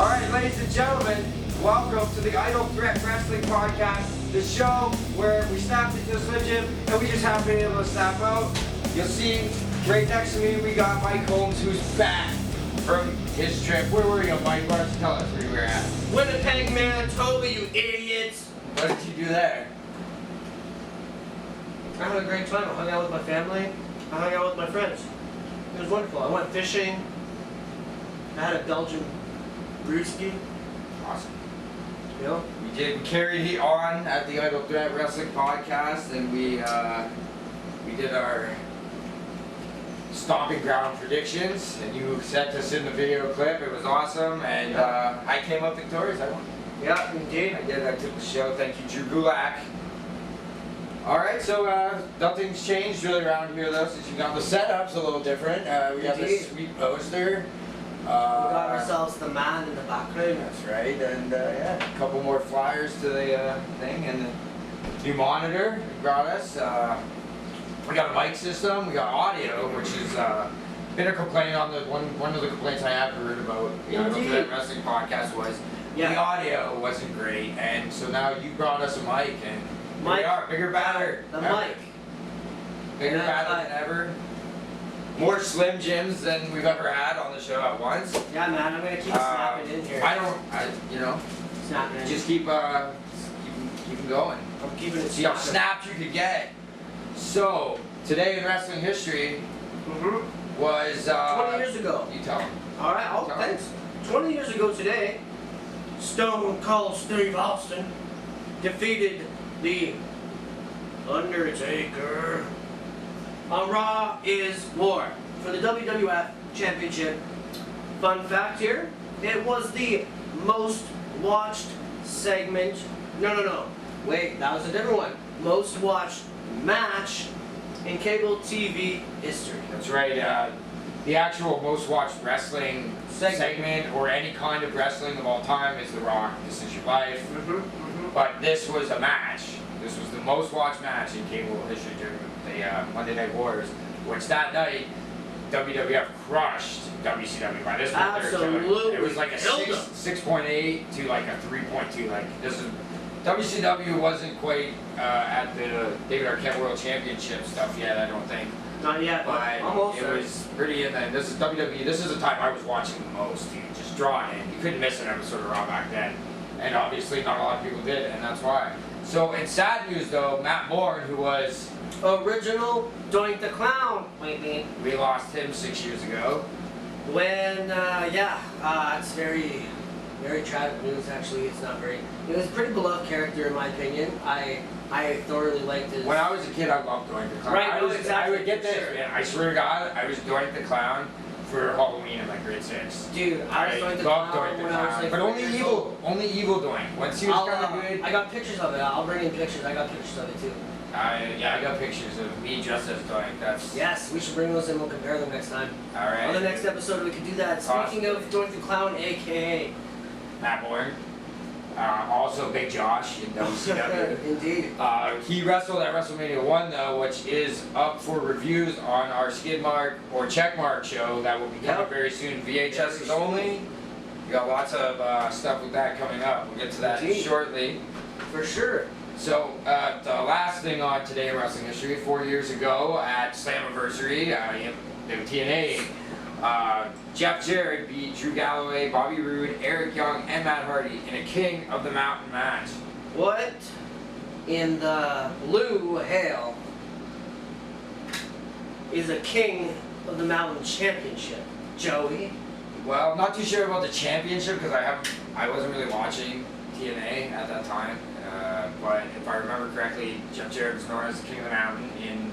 Alright, ladies and gentlemen, welcome to the Idle Threat Wrestling Podcast, the show where we snapped into the Slim Jim and we just haven't been able to snap out. You'll see right next to me we got Mike Holmes, who's back from his trip. Where were you, Mike? Why don't you tell us where you were at? Winnipeg, Manitoba, you idiots! What did you do there? I had a great time. I hung out with my family. I hung out with my friends. It was wonderful. I went fishing. I had a Belgian brewski. Awesome. You know? We carried it on at the Idle Threat Wrestling Podcast, and we did our Stomping Ground predictions, and you sent us in the video clip. It was awesome, and I came up victorious. I won. Yeah, indeed. I did. I took the show. Thank you, Drew Gulak. Alright, so nothing's changed really around here though, since you got the setup's a little different. We got this sweet poster. We got ourselves the man in the background. That's right, and yeah, a couple more flyers to the thing, and the new monitor we brought us. We got a mic system, we got audio, which is been a complaint on the one of the complaints I have heard about the Idle Threat Wrestling Podcast was the audio wasn't great, and so now you brought us a mic, and here we are, bigger, badder. The mic. Bigger, badder than ever. More Slim Jims than we've ever had on the show at once. Yeah, man, I'm gonna keep snapping in here. You know, snapping in. just keep them going. I'm keeping it. See how snapped you could get. So today in wrestling history was 20 years ago. You tell them. All right, thanks. 20 years ago today, Stone Cold Steve Austin defeated the Undertaker on Raw is War for the WWF Championship. Fun fact here, it was the most watched segment. No. Wait, that was a different one. Most watched match in cable TV history. That's right. The actual most watched wrestling segment or any kind of wrestling of all time is The Rock, This Is Your Life. But this was a match. This was the most watched match in cable history during the Monday Night Wars, which that night WWF crushed WCW by this point. Absolutely. It was like a 6.8 to like a 3.2. Like this is WCW wasn't quite at the David Arquette World Championship stuff yet. I don't think. Not yet, but almost. It was pretty in then. This is WWE. This is the time I was watching the most. Dude, just drawn in. You couldn't miss an episode of Raw back then, and obviously not a lot of people did, and that's why. So in sad news though, Matt Bourne, who was original Doink the Clown, we lost him 6 years ago. When it's very, very tragic news. Actually, it's not very. It was a pretty beloved character in my opinion. I thoroughly liked his. When I was a kid, I loved Doink the Clown. Right, exactly. I would get this, man. I swear to God, I was Doink the Clown for Halloween in like grade 6. Dude, I was Doink the Clown when I was like. But only evil Doink. Once he was kind of good. I got pictures of it. I'll bring in pictures. I got pictures of it too. I got pictures of me dressed as Doink. Yes, we should bring those in. We'll compare them next time. All right. On the next episode, we could do that. Speaking of Doink the Clown, aka Matt Bourne. Also Big Josh in WCW. Indeed. He wrestled at WrestleMania 1 though, which is up for reviews on our skid mark or check mark show that will be coming very soon. VHS is only. We got lots of stuff with that coming up. We'll get to that shortly. For sure. So the last thing on Today in Wrestling History, 4 years ago at Slammiversary, TNA, Jeff Jarrett beat Drew Galloway, Bobby Roode, Eric Young, and Matt Hardy in a King of the Mountain match. What in the blue hell is a King of the Mountain championship, Joey? Well, I'm not too sure about the championship because I wasn't really watching TNA at that time. But if I remember correctly, Jeff Jarrett was known as the King of the Mountain in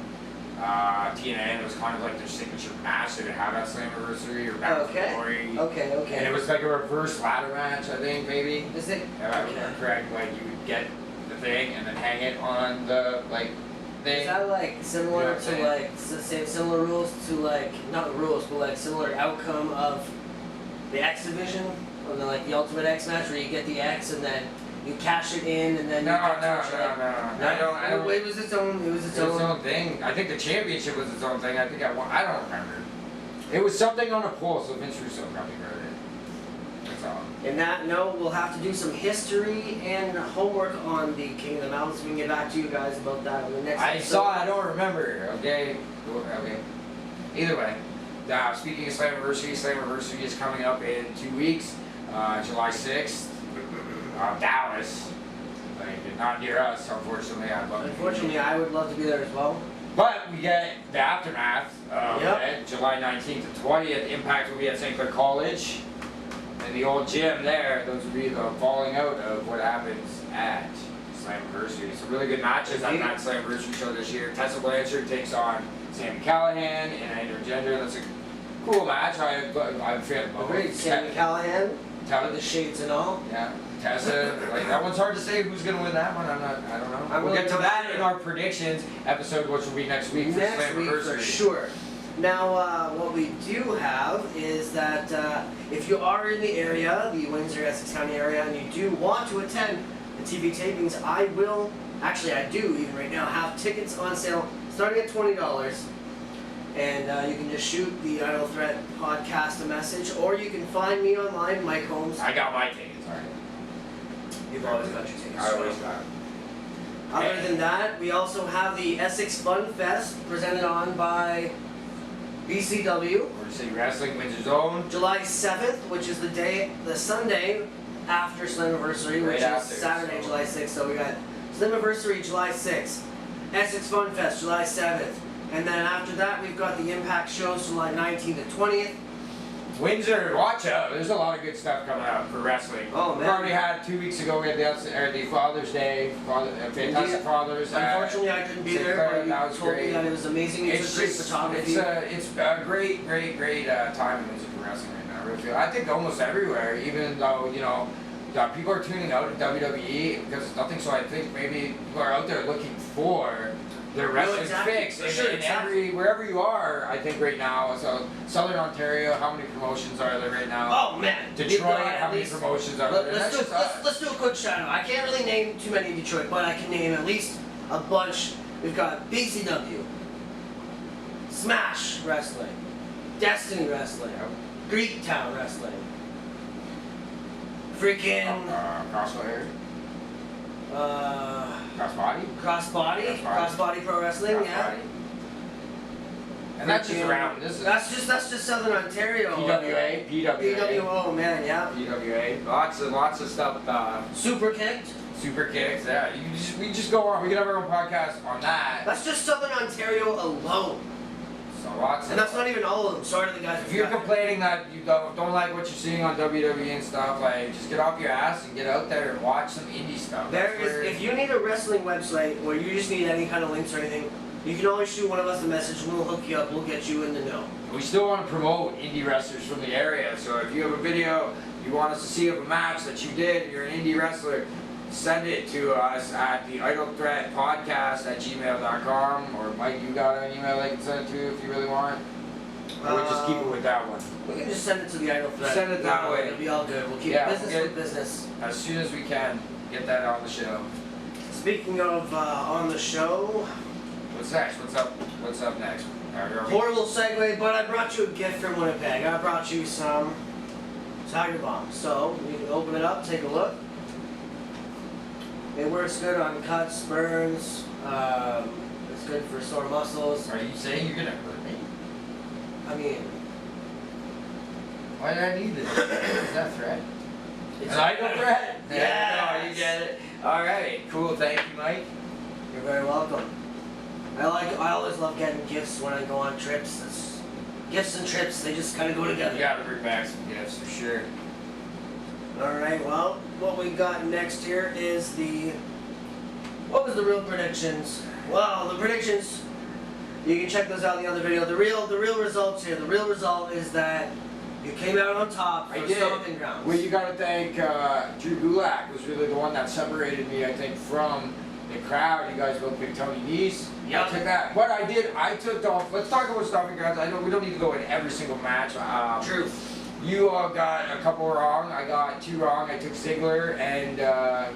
TNA, and it was kind of like their signature match. They would have at Slammiversary or Battle for Glory. Okay. And it was like a reverse ladder match, I think, maybe. Is it? If I remember correct, like you would get the thing and then hang it on the thing. Is that like similar to like similar rules to like not the rules, but like similar outcome of the X division or the Ultimate X match where you get the X and then you cash it in and then no. I don't. It was its own. It was its own thing. I think the championship was its own thing. I think I won. I don't remember. It was something on a pole, so Vince Russo probably wrote it. That's all. In that note, we'll have to do some history and homework on the King of the Mountains. We can get back to you guys about that on the next episode. I don't remember. Okay. Either way. Speaking of Slammiversary is coming up in 2 weeks, July 6th, Dallas. Like, not near us, unfortunately. Unfortunately, I would love to be there as well. But we get the aftermath of it, July 19th and 20th. Impact will be at St. Clair College. And the old gym there, those will be the falling out of what happens at Slammiversary. Some really good matches on that Slammiversary show this year. Tessa Blanchard takes on Sami Callihan in an intergender. That's a cool match. I'm a fan of both. Great, Sami Callihan, Tell the shades and all. Yeah, Tessa. Like that one's hard to say who's gonna win that one. I don't know. We'll get to that in our predictions episode, which will be next week for Slammiversary. For sure. Now, what we do have is that if you are in the area, the Windsor, Essex County area, and you do want to attend the TV tapings, I do even right now, have tickets on sale starting at $20. And you can just shoot the Idle Threat podcast a message, or you can find me online, Mike Holmes. I got my tickets already. You've always got your tickets. I always got them. Other than that, we also have the Essex Fun Fest presented on by BCW. We're City Wrestling, Windsor Zone. July 7th, which is the Sunday after Slammiversary, which is Saturday, July 6th. So we got Slammiversary July 6th, Essex Fun Fest July 7th, and then after that we've got the Impact shows July 19th and 20th. Windsor, watch out. There's a lot of good stuff coming out for wrestling. Oh, man. We already had 2 weeks ago, we had the Father's Day, Fantastic Fathers. Unfortunately, I couldn't be there, but you told me that it was amazing. It's great photography. It's a great time in Windsor for wrestling right now. I really feel. I think almost everywhere, even though, people are tuning out of WWE because it's nothing, so I think maybe people are out there looking for their wrestling fix. Wherever you are, I think right now, so Southern Ontario, how many promotions are there right now? Oh man. Detroit, how many promotions are there? Let's do a quick shout out. I can't really name too many in Detroit, but I can name at least a bunch. We've got BCW, Smash Wrestling, Destiny Wrestling, Greek Town Wrestling, freaking Crossfire. Crossbody Pro Wrestling, yeah. And that's just around. That's just Southern Ontario. PWA. PWO, man, yeah. PWA. Lots of stuff. Super Kicked, yeah. We just go on. We can have our own podcast on that. That's just Southern Ontario alone. So lots. And that's not even all of them. Sorry to the guys. If you're complaining that you don't like what you're seeing on WWE and stuff, like just get off your ass and get out there and watch some indie stuff. If you need a wrestling website where you just need any kind of links or anything, you can always shoot one of us a message and we'll hook you up. We'll get you in the know. We still want to promote indie wrestlers from the area, so if you have a video you want us to see of a match that you did, you're an indie wrestler, send it to us at the Idle Threat Podcast at gmail.com, or Mike, you got an email I can send it to if you really want? Or we'll just keep it with that one. We can just send it to the Idle Threat. Send it that way. It'll be all good. We'll keep business with business. As soon as we can, get that on the show. Speaking of on the show, what's next? What's up next? Horrible segue, but I brought you a gift from Winnipeg. I brought you some Tiger Bombs. So you can open it up, take a look. It works good on cuts, burns. It's good for sore muscles. Are you saying you're gonna hurt me? I mean, why did I need this? Is that a threat? It's an idle threat? Yeah. No, you get it. All right, cool. Thank you, Mike. You're very welcome. I always love getting gifts when I go on trips. Gifts and trips, they just kind of go together. You gotta bring back some gifts for sure. Alright, well, what we got next here is what was the real predictions? Well, the predictions, you can check those out in the other video. The real results here, the real result is that you came out on top for Stomping Grounds. Well, you gotta thank Drew Gulak was really the one that separated me, I think, from the crowd. You guys both picked Tony Nese. Yeah. I took that. What I did, I took off. Let's talk about Stomping Grounds. I know we don't need to go in every single match. True. You got a couple wrong. I got 2 wrong. I took Ziggler, and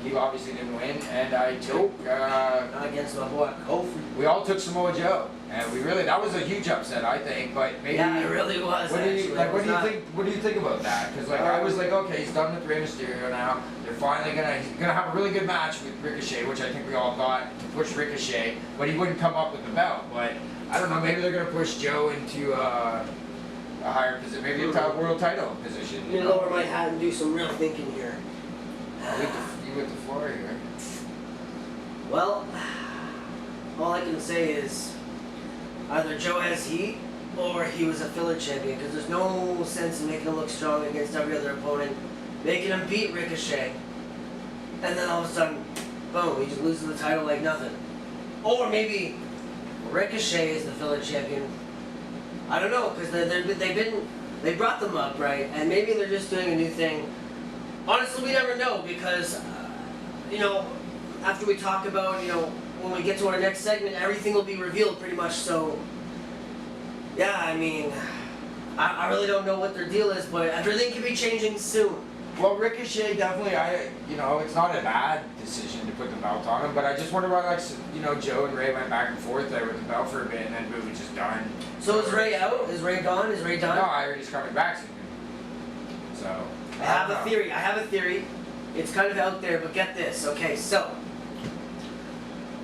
he obviously didn't win. And I took. Not against my boy Kofi. We all took Samoa Joe, and that was a huge upset, I think. But maybe. Yeah, it really was. What do you actually. think? What do you think about that? Because I was like, okay, he's done with Rey Mysterio now. They're finally he's gonna have a really good match with Ricochet, which I think we all thought to push Ricochet, but he wouldn't come up with the belt. But I don't know. Maybe they're gonna push Joe into a higher position, maybe a world title position. Let me lower my hat and do some real thinking here. You with the floor here. Well, all I can say is either Joe has heat or he was a filler champion, because there's no sense in making him look strong against every other opponent, making him beat Ricochet, and then all of a sudden, boom, he just loses the title like nothing. Or maybe Ricochet is the filler champion. I don't know, because they brought them up, right? And maybe they're just doing a new thing. Honestly, we never know, because after we talk about, when we get to our next segment, everything will be revealed pretty much. So, yeah, I mean, I really don't know what their deal is, but everything could be changing soon. Well, Ricochet definitely, it's not a bad decision to put the belt on him, but I just wonder why, Joe and Ray went back and forth there with the belt for a bit, and then boom, it's just done. So is Ray out? Is Ray gone? Is Ray done? No, I heard he's coming back soon. So. I have a theory. It's kind of out there, but get this. Okay, so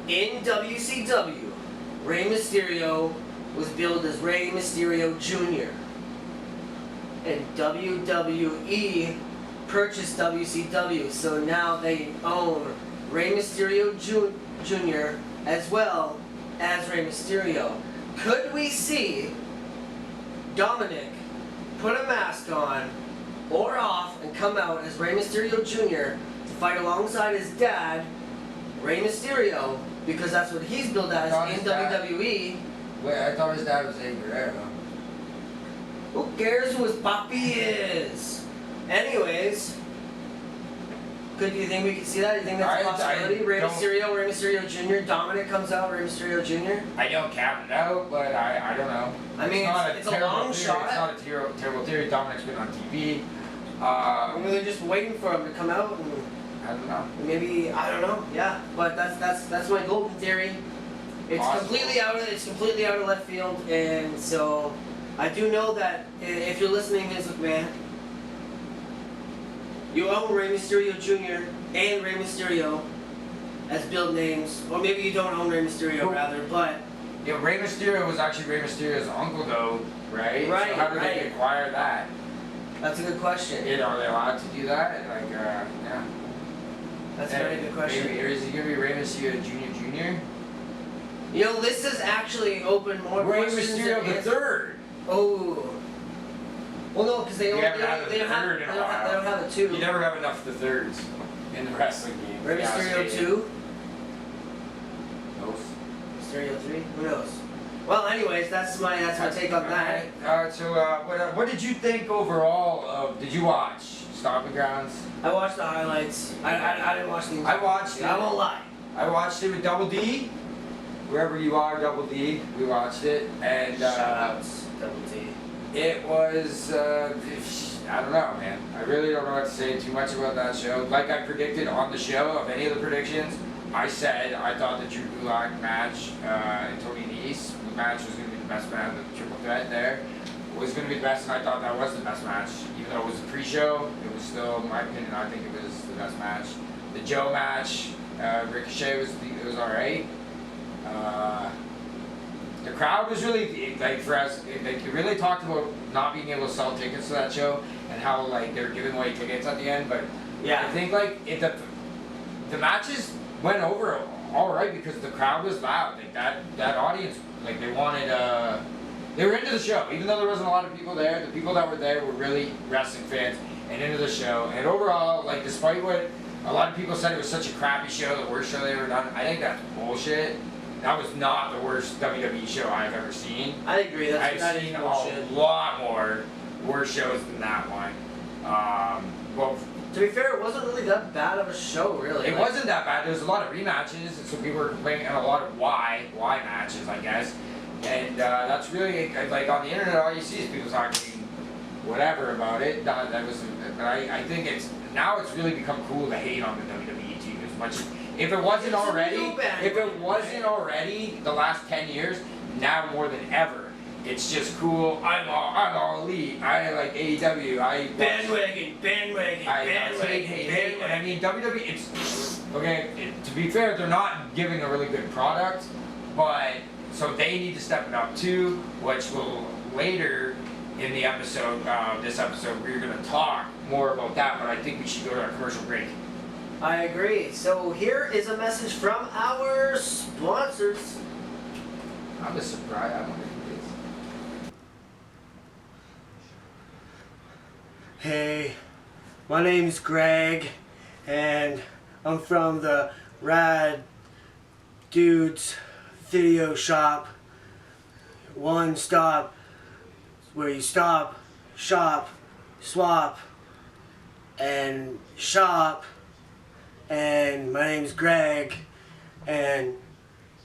in WCW, Rey Mysterio was billed as Rey Mysterio Jr. And WWE purchased WCW, so now they own Rey Mysterio Jr. as well as Rey Mysterio. Could we see Dominic put a mask on or off and come out as Rey Mysterio Jr. to fight alongside his dad, Rey Mysterio, because that's what he's billed as in WWE? Wait, I thought his dad was Eddie Guerrero. Who cares who his papi is? Anyways, do you think we could see that? Do you think that's a possibility? Rey Mysterio Jr., Dominic comes out, Rey Mysterio Jr.? I don't count it out, but I don't know. I mean, it's a long shot. It's not a terrible theory. Dominic's been on TV. Maybe they're just waiting for him to come out, and I don't know. Maybe, I don't know. Yeah, but that's my golden theory. It's completely out of left field, and so I do know that if you're listening, Vince McMahon, you own Rey Mysterio Jr. and Rey Mysterio as build names, or maybe you don't own Rey Mysterio rather, but yeah, Rey Mysterio was actually Rey Mysterio's uncle, though, right? Right. So how did they acquire that? That's a good question. Are they allowed to do that? Yeah. That's a very good question. Maybe, or is he gonna be Rey Mysterio Jr.? This has actually opened more Rey questions. Mysterio the third. Oh. Well, no, because they don't have a two. You never have enough of the thirds in the wrestling game. Rey Mysterio 2? Knows. Mysterio 3? Who knows? Well, anyways, that's my take on that. What did you think overall of? Did you watch Stomping Grounds? I watched the highlights. I didn't watch the. I watched it. I won't lie. I watched it with Double D. Wherever you are, Double D, we watched it, and shoutouts, Double D. It was, I don't know, man. I really don't know what to say too much about that show. Like I predicted on the show, of any of the predictions, I said I thought the Drew Gulak match and Tony Nese match was going to be the best match. The triple threat there was going to be the best, and I thought that was the best match. Even though it was a pre-show, it was still, in my opinion, I think it was the best match. The Joe match, Ricochet was alright. The crowd was really, for us, they really talked about not being able to sell tickets to that show and how, they were giving away tickets at the end, but yeah, I think, the matches went over alright because the crowd was loud. That audience, they wanted, they were into the show, even though there wasn't a lot of people there. The people that were there were really wrestling fans and into the show, and overall, despite what a lot of people said it was such a crappy show, the worst show they ever done, I think that's bullshit. That was not the worst WWE show I've ever seen. I agree. I've seen a lot more worse shows than that one. Well, to be fair, it wasn't really that bad of a show, really. It wasn't that bad. There was a lot of rematches, and so people were complaining, and a lot of why matches, I guess. And that's really, on the internet, all you see is people talking whatever about it. But I think it's really become cool to hate on the WWE too, as much as if it wasn't already the last 10 years, now more than ever. It's just cool. I'm all elite. I like AEW. Bandwagon. And I mean WWE. It's okay. To be fair, they're not giving a really good product, but so they need to step it up too. Which will later in the episode, this episode, we're gonna talk more about that. But I think we should go to our commercial break. I agree. So here is a message from our sponsors. I'm just surprised. I wonder who it is. Hey, my name's Greg, and I'm from the Rad Dudes Video Shop. One stop where you stop, shop, swap, and shop. And my name's Greg, and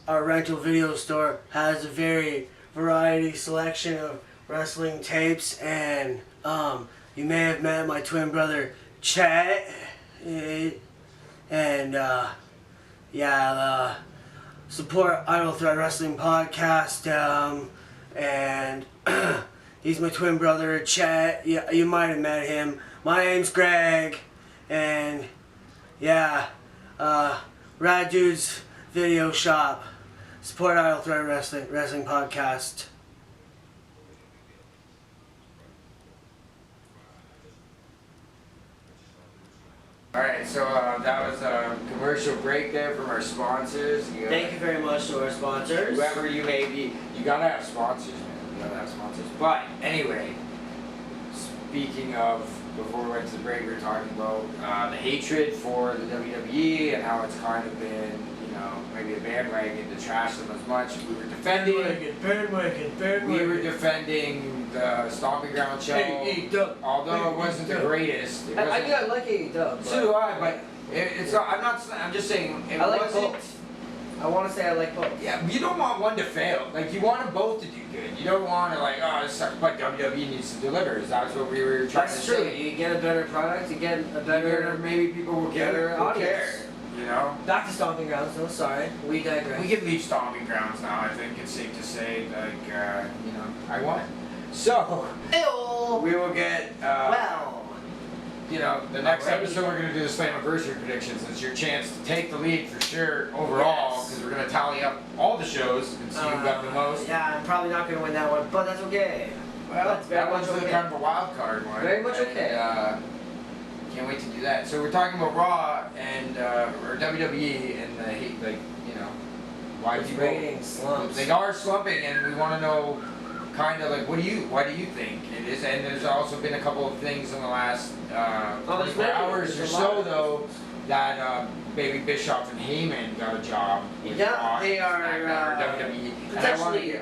our rental video store has a very variety selection of wrestling tapes, and you may have met my twin brother Chet, and support Idle Threat Wrestling Podcast, and he's my twin brother Chet. Yeah, you might have met him. My name's Greg, and Rad Dudes Video Shop. Support Idle Threat Wrestling Podcast. Alright, so that was a commercial break there from our sponsors. Thank you very much to our sponsors. Whoever you may be, you gotta have sponsors, man. You gotta have sponsors. But anyway, speaking of, before we went to the break, we were talking about the hatred for the WWE and how it's kind of been, maybe a bandwagon to trash them as much. We were defending. Bandwagon. We were defending the Stomping Grounds show, although it wasn't the greatest. I like AEW. So do I, but it's not. I'm just saying it I like wasn't. both. I want to say I like both. Yeah, you don't want one to fail. Like you want them both to do good. You don't want to this sucks, but WWE needs to deliver. That's what we were trying to That's true. say. You get a better product. You get a better. Maybe people will get better it. audience. Back to Stomping Grounds. No, sorry, we digress. We can leave Stomping Grounds now. I think it's safe to say, I won. So Ew. we will get. The next episode we're going to do the Slammiversary predictions. It's your chance to take the lead for sure overall, because we're going to tally up all the shows and see who got the most. Yeah, I'm probably not going to win that one, but that's okay. Well, that one's really kind of a wild card one. Very much okay. Can't wait to do that. So we're talking about Raw and or WWE and why Its people ratings slumps. They are slumping, and we want to know kind of why do you think it is? And there's also been a couple of things in the last 24 hours or so though that maybe Bischoff and Heyman got a job. Yeah, they are WWE. And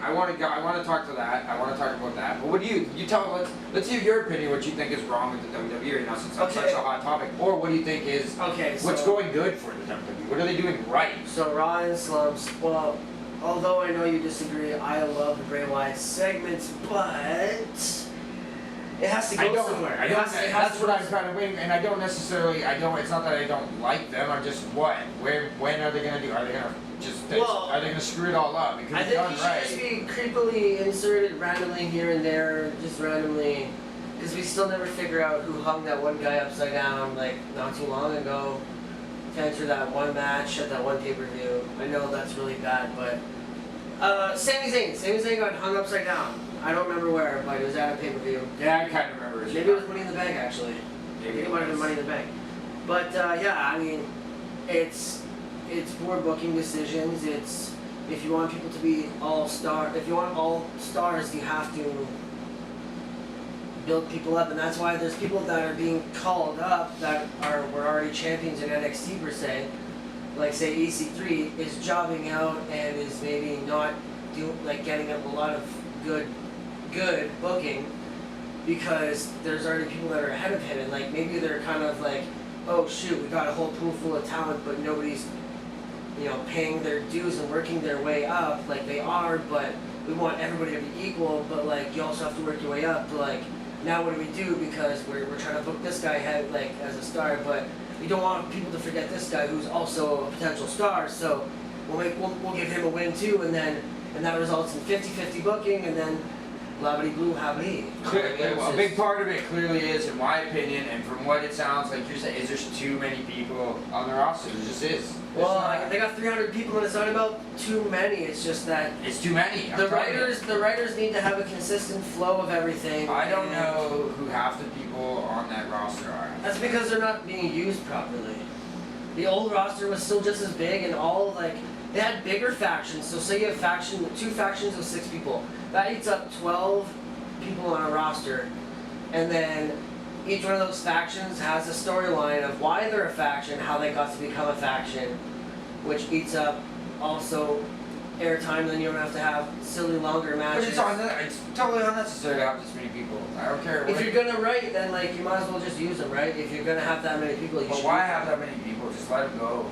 I want to talk to that. I want to talk about that. But what do you tell? Let's hear your opinion. What you think is wrong with the WWE right now, since that's such a hot topic. Or what do you think is what's going good for the WWE? What are they doing right? So Raw and slumps. Well, although I know you disagree, I love the Bray Wyatt segments, but it has to go somewhere. That's what I'm kind of waiting, and I don't necessarily. It's not that I don't like them. I'm just when are they gonna do? Are they gonna are they gonna screw it all up? Because I think he should just be creepily inserted randomly here and there, just randomly, because we still never figure out who hung that one guy upside down not too long ago to enter that one match at that one pay-per-view. I know that's really bad, but Sami Zayn got hung upside down. I don't remember where, but it was at a pay-per-view. Yeah, I kind of remember. Maybe it was Money in the Bank, actually. Maybe it might have been Money in the Bank. But I mean, it's poor booking decisions. It's if you want people to be if you want all stars, you have to build people up, and that's why there's people that are being called up that were already champions in NXT per se. Like say EC3 is jobbing out and is maybe not getting up a lot of good booking because there's already people that are ahead of him, and maybe they're kind of oh shoot, we got a whole pool full of talent, but nobody's paying their dues and working their way up like they are, but we want everybody to be equal, but you also have to work your way up. now what do we do? Because we're trying to book this guy as a star, but we don't want people to forget this guy who's also a potential star. So we'll give him a win too, and that results in 50-50 booking, and then blah-bitty blue habity. A big part of it clearly is, in my opinion, and from what it sounds like you're saying, is there's too many people on the roster. There just is. Well, they got 300 people, and it's not about too many. It's just that it's too many. the writers need to have a consistent flow of everything. I don't know who half the people on that roster are. That's because they're not being used properly. The old roster was still just as big, and they had bigger factions. So say you have two factions of 6 people. That eats up 12 people on a roster, and then each one of those factions has a storyline of why they're a faction, how they got to become a faction, which eats up also airtime. Then you don't have to have silly longer matches. But it's totally unnecessary to have this many people. I don't care. If you're gonna write, then you might as well just use them, right? If you're gonna have that many people, But why have that many people? Just let them go.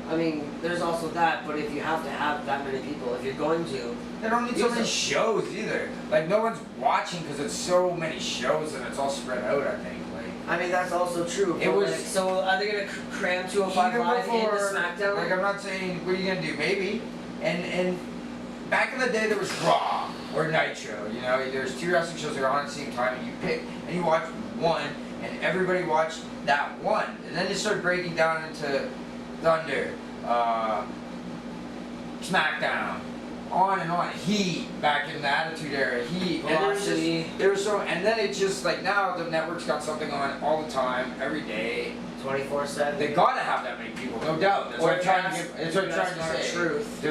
I mean, there's also that, but if you have to have that many people, if you're going to... They don't need so many shows either. No one's watching because it's so many shows and it's all spread out, I think. I mean, that's also true. So are they going to cram 205 Live into SmackDown? I'm not saying, what are you going to do? Maybe. And back in the day, there was Raw or Nitro. There's 2 wrestling shows that are on at the same time, and you pick, and you watch one, and everybody watched that one. And then it started breaking down into Thunder, SmackDown, on and on. Heat, back in the Attitude Era, Heat. Velocity. And then it just, now the network's got something on all the time, every day. 24/7. They gotta have that many people, no doubt. That's what I'm trying to say. Truth.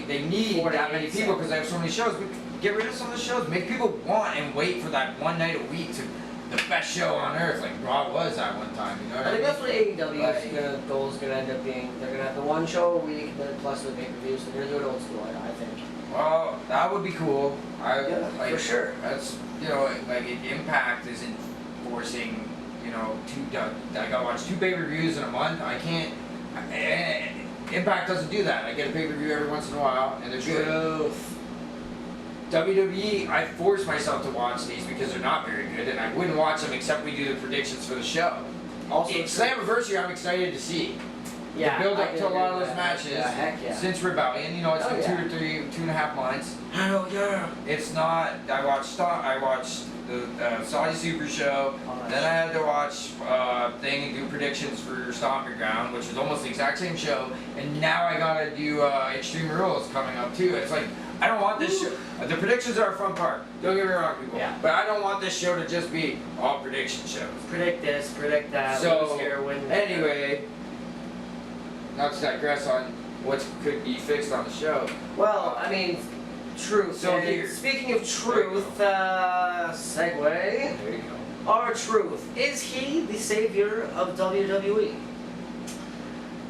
They need that many people because they have so many shows. But get rid of some of the shows. Make people want and wait for that one night a week to the best show on earth, like Raw was at one time. You know what I think mean? that's what AEW's goal is gonna end up being. They're gonna have the one show a week, plus the pay-per-views. So they're gonna do it old school, I think. Well, that would be cool. For sure. That's Impact isn't forcing I gotta watch 2 pay-per-views in a month. I can't. Impact doesn't do that. I get a pay-per-view every once in a while, and they're good. WWE, I force myself to watch these because they're not very good, and I wouldn't watch them except we do the predictions for the show. Also, Slammiversary, I'm excited to see. Yeah, the build up to a lot of those matches since Rebellion. It's been 2.5 months. Hell yeah! It's not. I watched the Saudi Super Show. Then I had to watch thing and do predictions for Stomping Ground, which is almost the exact same show. And now I gotta do Extreme Rules coming up too. It's I don't want this show. The predictions are a fun part. Don't get me wrong, people. Yeah. But I don't want this show to just be all prediction shows. Predict this, predict that. So lose here, win anyway, not to digress on what could be fixed on the show. Well, I mean, truth. So here. Speaking of truth, segue. There you go. R-Truth. Is he the savior of WWE?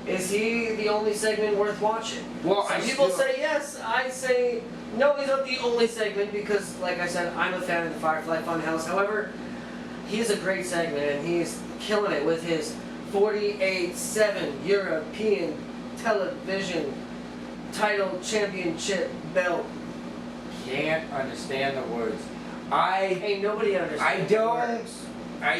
Is he the only segment worth watching? Well, some people say yes. I say no. He's not the only segment because, like I said, I'm a fan of the Firefly Funhouse. However, he's a great segment and he's killing it with his 48/7 European television title championship belt. Can't understand the words. Ain't nobody understands. I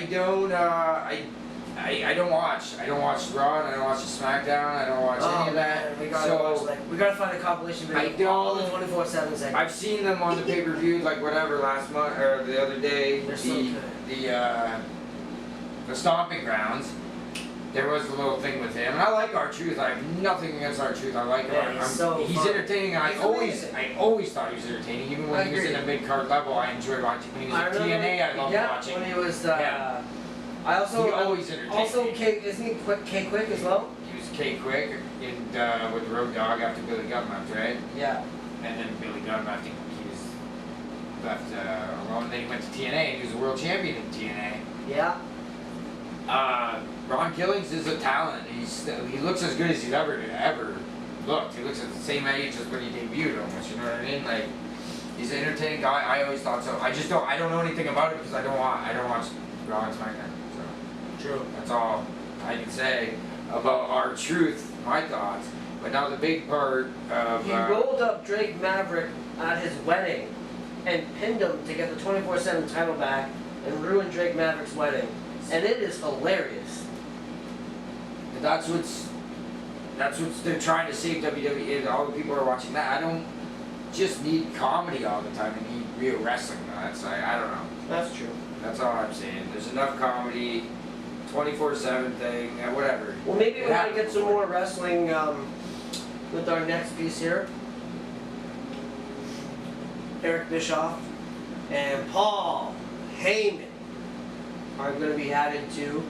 don't watch. I don't watch Raw. And I don't watch the SmackDown. I don't watch any of that. We gotta find a compilation video. All the 24/7 segments. I've seen them on the pay-per-view, whatever last month or the other day. They're so good. The Stomping Grounds. There was a little thing with him, and I like R-Truth. I have nothing against R-Truth. I like him. He's entertaining. I always thought he was entertaining, even when he was in a mid-card level. I enjoyed watching. When he was in TNA, I loved watching. When he was. I also. He always entertained. Also, isn't he K Quick as well? He was K Quick with Road Dogg after Billy Gunn left, right? Yeah. And then Billy Gunn left. He was left alone. And then he went to TNA, and he was a world champion in TNA. Yeah. Ron Killings is a talent. He looks as good as he's ever looked. He looks at the same age as when he debuted almost. You know what I mean? He's an entertaining guy. I always thought so. I don't know anything about it because I don't watch Raw and SmackDown. So True. that's all I can say about R-Truth. My thoughts. But now the big part of he rolled up Drake Maverick at his wedding and pinned him to get the 24/7 title back and ruin Drake Maverick's wedding. And it is hilarious. That's what's they're trying to save WWE. All the people are watching that. I don't just need comedy all the time. I need real wrestling. I don't know. That's true. That's all I'm saying. There's enough comedy, 24/7 thing, whatever. Well, maybe we It might happens get some before. more wrestling with our next piece here. Eric Bischoff and Paul Heyman are going to be added to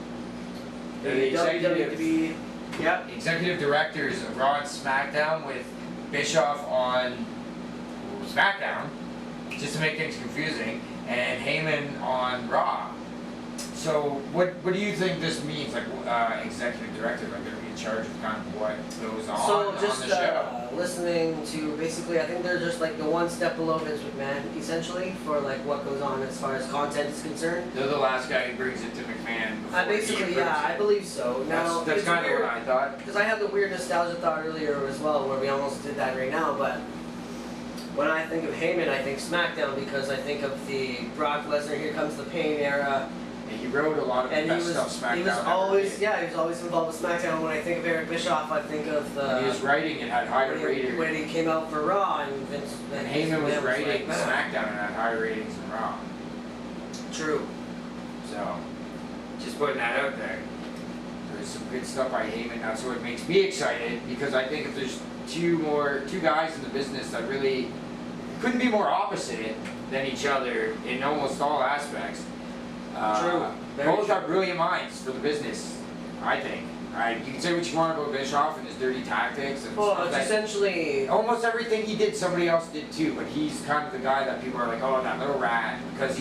the The executive- WWE. Yep. Executive directors of Raw and SmackDown with Bischoff on SmackDown, just to make things confusing, and Heyman on Raw. So what do you think this means? Like executive directors are going to be in charge of kind of what goes on So on just the show. listening to basically, I think they're just like the one step below Vince McMahon, essentially, for like what goes on as far as content is concerned. They're the last guy who brings it to McMahon. Before Basically, yeah, I believe so. Now, That's it's kind of weird, what I thought. because I had the weird nostalgia thought earlier as well, where we almost did that right now, but when I think of Heyman, I think SmackDown, because I think of the Brock Lesnar, Here Comes the Pain era, And he wrote a lot of the and best stuff SmackDown he was ever always, did. yeah, he was always involved with SmackDown. When I think of Eric Bischoff, I think of When he was writing and had higher ratings. when he came out for Raw, and Vince, And Heyman was like writing that. SmackDown and had higher ratings than Raw. True. So, just putting that out there. There's some good stuff by Heyman. That's what makes me excited, because I think if there's two guys in the business that really couldn't be more opposite than each other in almost all aspects. True. Very Both true. are brilliant minds for the business, I think. You can say what you want about Bischoff and his dirty tactics and Well, stuff it's that- essentially. almost everything he did, somebody else did too, but he's kind of the guy that people are like, oh, that little rat, because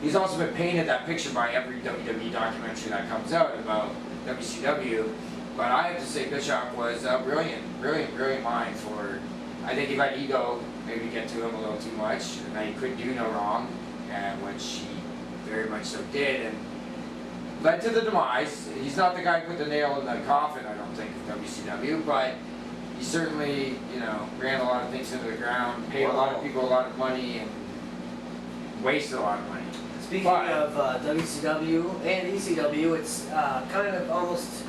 he's also been painted that picture by every WWE documentary that comes out about WCW. But I have to say Bischoff was a brilliant mind for, I think he let ego maybe get to him a little too much, and that he could do no wrong, and which he very much so did, and led to the demise. He's not the guy who put the nail in the coffin, I don't think, of WCW, but he certainly, ran a lot of things into the ground, paid a lot of people a lot of money, and wasted a lot of money. Speaking But- of WCW and ECW, it's kind of almost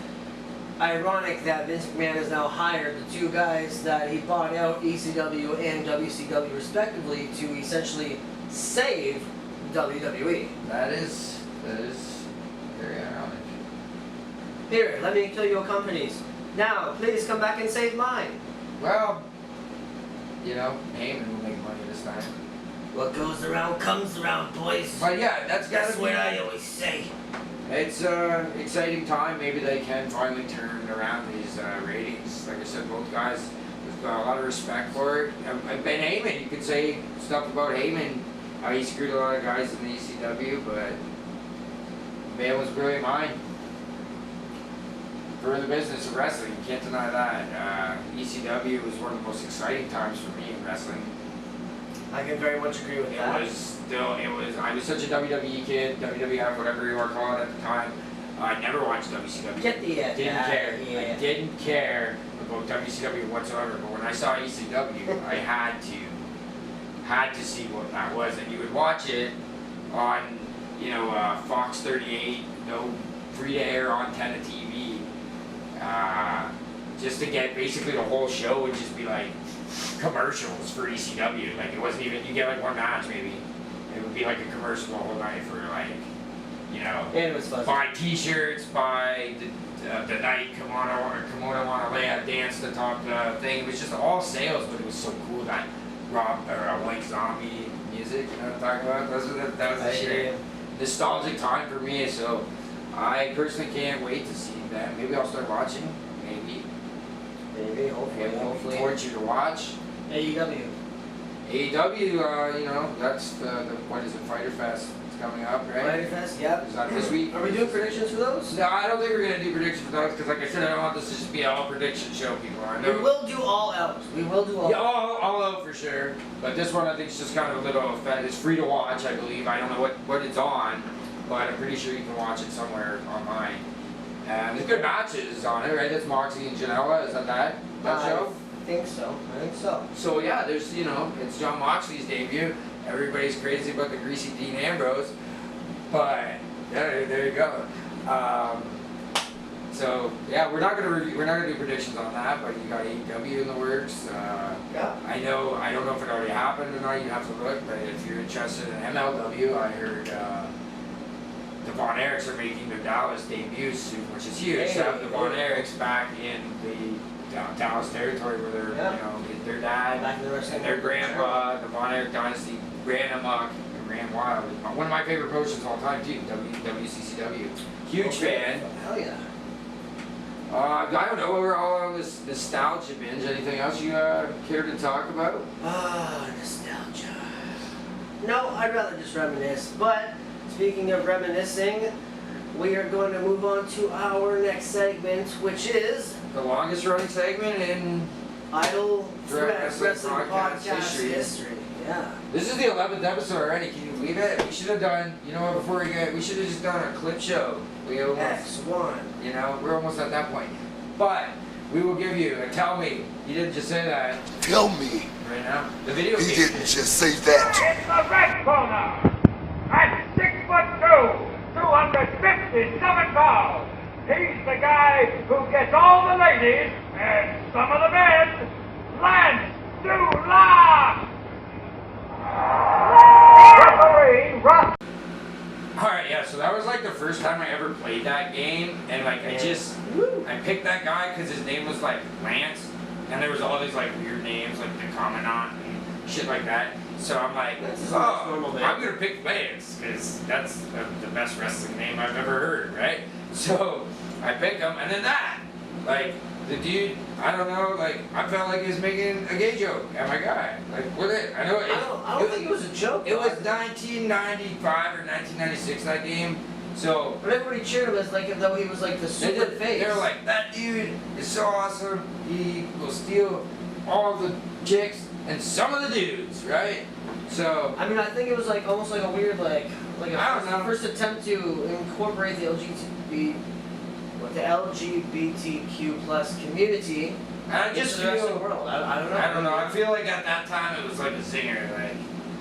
ironic that Vince McMahon has now hired the two guys that he bought out, ECW and WCW respectively, to essentially save WWE. That is very ironic. Here, let me kill your companies. Now, please come back and save mine. Well, Heyman will make money this time. What goes around comes around, boys. But yeah, that's That's gotta what be. I always say. It's an exciting time. Maybe they can finally turn around these ratings. Like I said, both guys have got a lot of respect for it. And Ben Heyman, you could say stuff about Heyman, how he screwed a lot of guys in the ECW, but man was brilliant mind for the business of wrestling. You can't deny that. ECW was one of the most exciting times for me in wrestling. I can very much agree with that. I was such a WWE kid, WWF, whatever you want to call it at the time. I never watched WCW. Get the Didn't care. Yeah. I didn't care about WCW whatsoever, but when I saw ECW, I had to see what that was, and you would watch it on, Fox 38, no free to air on 10 of TV, just to get basically the whole show would just be like commercials for ECW. Like it wasn't even, you get like one match maybe. It would be like a commercial the whole night for like, And it was fun. buy t-shirts, buy the night kimono on a layout dance to top the thing. It was just all sales, but it was so cool that White Zombie music, you know what I'm talking about? That was the shit. Nostalgic time for me, so I personally can't wait to see that. Maybe I'll start watching. Maybe. Hopefully. Forward you to watch. AEW. AEW, that's the what is it, Fyter Fest. It's coming up, right? Fyter Fest, yep. Is that this week? Are we doing predictions for those? No, I don't think we're gonna do predictions for those because, like I said, I don't want this to just be an all prediction show. People, I know. We will do all out. We will do all Yeah, out. all out for sure. But this one, I think, is just kind of a little. It's free to watch, I believe. I don't know what it's on, but I'm pretty sure you can watch it somewhere online. And there's good matches on it, right? That's Moxie and Janela. Is that show? I think so. So yeah, there's it's John Moxley's debut. Everybody's crazy about the greasy Dean Ambrose. But yeah, there you go. So yeah, we're not gonna do predictions on that, but you got AEW in the works. Yeah. I don't know if it already happened or not. You have to look, but if you're interested in MLW, I heard the Von Erichs are making their Dallas debut soon, which is huge. To have the Von Erichs back in the Dallas territory where their their dad Back in the wrestling and their world. grandpa, the Von Erich dynasty, ran amok and ran wild. One of my favorite promotions of all time too, WCCW. Huge fan. Hell yeah. I don't know, we're all on this nostalgia binge. Anything else you care to talk about? Nostalgia. No, I'd rather just reminisce. But speaking of reminiscing, we are going to move on to our next segment, which is The longest running segment in Idol Direct Wrestling Podcast Podcast history. Yeah. This is the 11th episode already. Can you believe it? We should have done, you know what, we should have just done a clip show. We almost, X1. you know, we're almost at that point. But we will give you, and tell me, you didn't just say that Tell me, right now. The video he game didn't did. just say that. In the red corner, at 6'2", 257 pounds, he's the guy who gets all the ladies and some of the men. Lance Dula! Referee Ross. Alright, yeah, so that was like the first time I ever played that game, and like I picked that guy because his name was like Lance, and there was all these like weird names like the Commandant and shit like that. So I'm like, I'm gonna pick Lance because that's the best wrestling name I've ever heard, right? So I pick him, and then that, like the dude, I don't know, like I felt like he was making a gay joke at my guy. Like what it? I know I don't think it was a joke. it was 1995 or 1996 that game. So But everybody cheered him as though he was like the super face. they were like, that dude is so awesome. He will steal all the chicks and some of the dudes, right? So I mean, I think it was like almost like a weird I don't know. first attempt to incorporate the LGBTQ plus community I just into the wrestling feel, world. I don't know. I don't know. I feel like at that time it was like a zinger. Like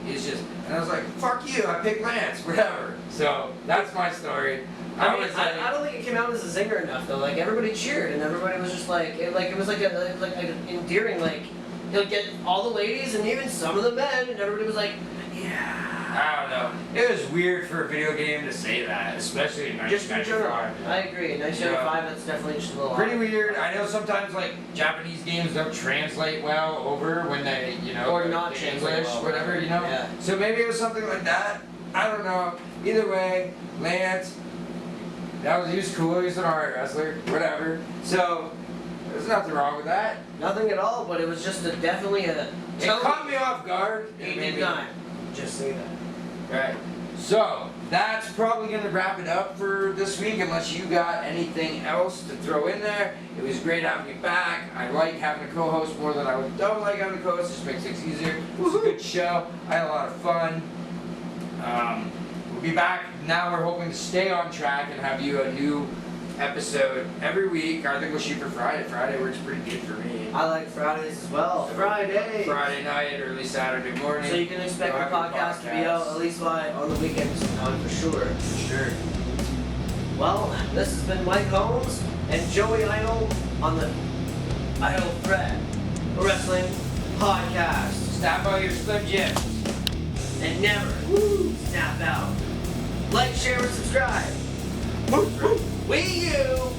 he's just, and I was like, fuck you. I picked Lance, whatever. So that's my story. I mean, was like, I don't think it came out as a zinger enough though. Like everybody cheered and everybody was just like, it was like an endearing, like he'll get all the ladies and even some of the men, and everybody was like, yeah. I don't know. It was weird for a video game to say that, especially in Just in general, 1995. I agree. 1995, that's definitely just a little Pretty odd. weird. I know sometimes like Japanese games don't translate well over when they, Or not the translate English, well, whatever, Yeah. So maybe it was something like that. I don't know. Either way, Lance, he was cool. He was an art wrestler, whatever. So there's nothing wrong with that. Nothing at all, but it was just definitely a. It caught me off guard. He did not. Just say that. Right. So that's probably gonna wrap it up for this week, unless you got anything else to throw in there. It was great having you back. I like having a co-host more than I don't like having a co-host. It just makes things easier. It was a good show. I had a lot of fun. We'll be back. Now we're hoping to stay on track and have you a new episode every week. I think we'll shoot for Friday. Friday works pretty good for me. I like Fridays as well. Friday. Friday night, early Saturday morning. So you can expect the podcast to be out at least on the weekends sometime for sure. Sure. Well, this has been Mike Holmes and Joey Idol on the Idol Thread Wrestling Podcast. Stop by your Slim Jim. And never snap out. Like, share, and subscribe. We you.